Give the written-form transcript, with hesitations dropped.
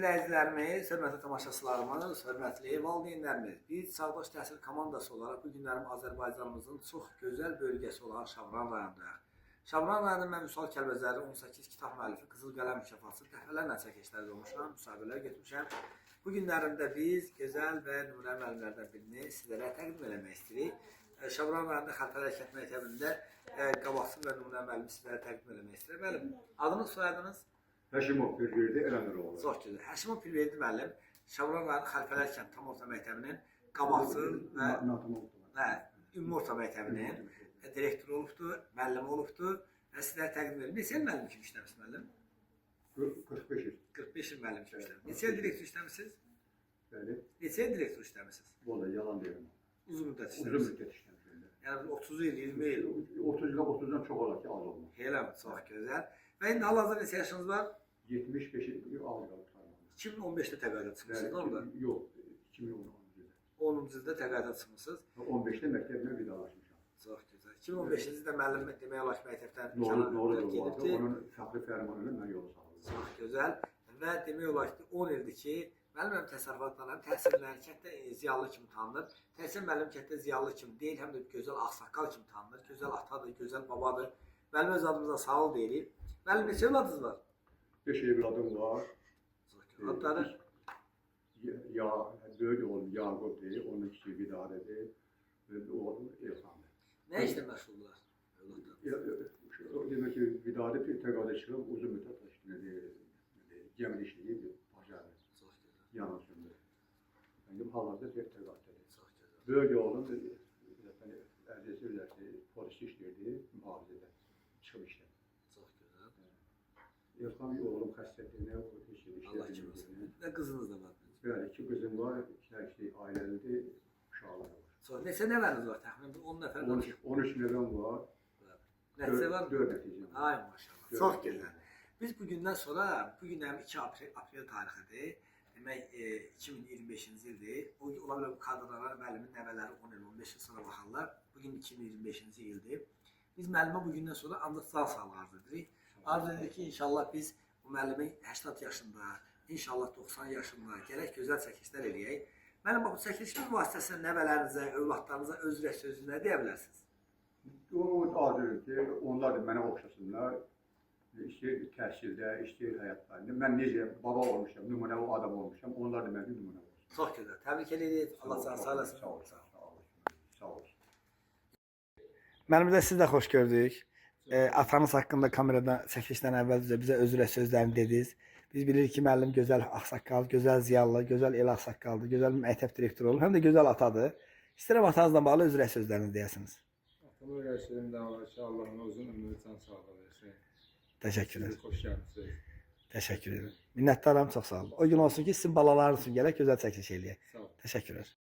izləyicilərimiz, hörmətli tamaşaçılarımız, hörmətli valideynlərimiz, biz Çağdaş Təhsil komandası olaraq bu günlərim Azərbaycanımızın çox gözəl bölgəsi olan Şabran rayonundayıq. Şabran rayonunda mən Vüsal Kəlbəzəri 18 kitab müəllifi Qızıl Qələm mükafatı dəfələrlə çəkilişlərdə olmuşam, müsabiqələr getmişəm. Bu günlərimdə biz gözəl və nümunə müəllimlərdən birini sizlərə təqdim eləmək istəyirik. Şabran rayonunda Xəlfəli Hərəkət Məktəbində qabaqsız və nümunə müəllimi sizlərə təqdim eləmək istəyirəm. Müəllim, adınız, soyadınız? Həşimov Pirverdi Ələmiroğlu. Çox gözəl. Həşimov Pirverdi müəllim Şabran rayonu Xəlfəli Hərəkət tam orta məktəbinin qabaqsız və ümumi orta məktəbinin direktoru olubdur, müəllimi olubdur və sizlərə təqdim edirəm. Neçə il müəllim kimi işləmisiniz müəllim? 45 il. 45 il müəllim kimi işləmisiniz. Neçə il direktor işləmisiniz? Bəli. Neçə il direktor işləmisiniz? Vallahi yalan deyirəm. Uzun müddət Uzun işləmisiniz. müddət işləmişəm. Yəni 30 il, 20 il. 30-dan çox olar ki, az olmaz. Elə mi? Çox gözəl. Və indi hal-hazırda neçə yaşınız var? 75 il az qalıb. 2015-də təqaüdə çıxmışsınız, orada? Yox, 2010-cu ildə. 10-cu ildə təqaüdə çıxmışsınız. 15-də məktəblə vidalaşmışam. Çox gözəl. 2015-ci ildə müəllim demək olar ki, məktəbdən Doğru gedibdi. onun fəxri fərmanıyla mən yola saldım. Çox gözəl. Və demək olar ki, 10 ildir ki, müəllim təsərrüfatlarla təhsillə kənddə ziyalı kimi tanınır. Təhsil müəllim kənddə ziyalı kimi deyil, həm də gözəl ağsaqqal kimi tanınır. Gözəl atadır, gözəl babadır. Müəllim öz adımıza sağ ol deyirik. Müəllim, neçə evladınız var? 5 evladım var. Adları? Böyük oğlum Yaqub'dur, onun kiçiyi Vidadədir və oğlum Elxandır. Nə işlə məşğuldurlar evlatlar? Demək ki, Vidadə təqaüdə çıxıb uzun müddət gəmili işləyib, bacarır. Çox gözəl. Yanaşımdır. Yəni, hal-hazırda təqaüddədir. Çox gözəl. Böyük oğlum əziz illərsə polis işləyirdi, mühafizədə çıxıb işlədi. Çox gözəl. Elxan oğlum xəstədir, nə işləyir? Allah kim olsun. Və qızınız da var. Bəli, 2 qızım var, 2 ailəlidir, uşaqları var. Sonra neçə nəvəniz var təxminən? 10 nəfər var. 13 nəvəm var. Nəticə var? 4 nəticəm var. Ay maşallah. Çox gözəl. Biz bugündən sonra, bugün həm 2 aprel tarixidir. Demək 2025-ci ildir. O ola bilər bu kadrlara müəllimin nəvələri 10 il, 15 il sonra baxarlar. Bugün 2025-ci ildir. Biz müəllimə bugündən sonra ancaq sağ sağlıq arzu edirik. Arzu edirik ki, inşallah biz bu müəllimin 80 yaşında, inşallah 90 yaşında gələk gözəl çəkilişlər eləyək. Müəllim, bu çəkilişimiz vasitəsilə nəvələrinizə, övladlarınıza öz ürək sözü nə deyə bilərsiniz? O arzu edir ki, onlar da mənə oxşasınlar. İstəyir təhsildə, istəyir həyatlarında. Mən necə baba olmuşam, nümunəvi adam olmuşam, onlar da mənim nümunə olsun. Çox gözəl. Təbrik edirik. Allah sağ olasın. Sağ olun. Sağ olun. Müəllim, siz də xoş gördük. Atanız haqqında kameradan çəkilişdən əvvəl bizə öz ürək sözlərini dediniz. Biz bilirik ki, müəllim gözəl ağsaqqal, gözəl ziyalı, gözəl el ağsaqqaldır, gözəl məktəb direktoru olur, həm də gözəl atadır. İstəyirəm atanızla bağlı öz ürək sözlərinizi deyəsiniz. Atama ürəklərim də var ki, Allah'ın uzun ömrü can sağlığı versin. Təşəkkür ederim. Siz xoş gəlmisiniz. Təşəkkür ederim. Minnətdaram, çox sağ olun. O gün olsun ki, sizin balalarınız üçün gələk gözəl çəkiliş eləyək. Sağ olun. Təşəkkürlər.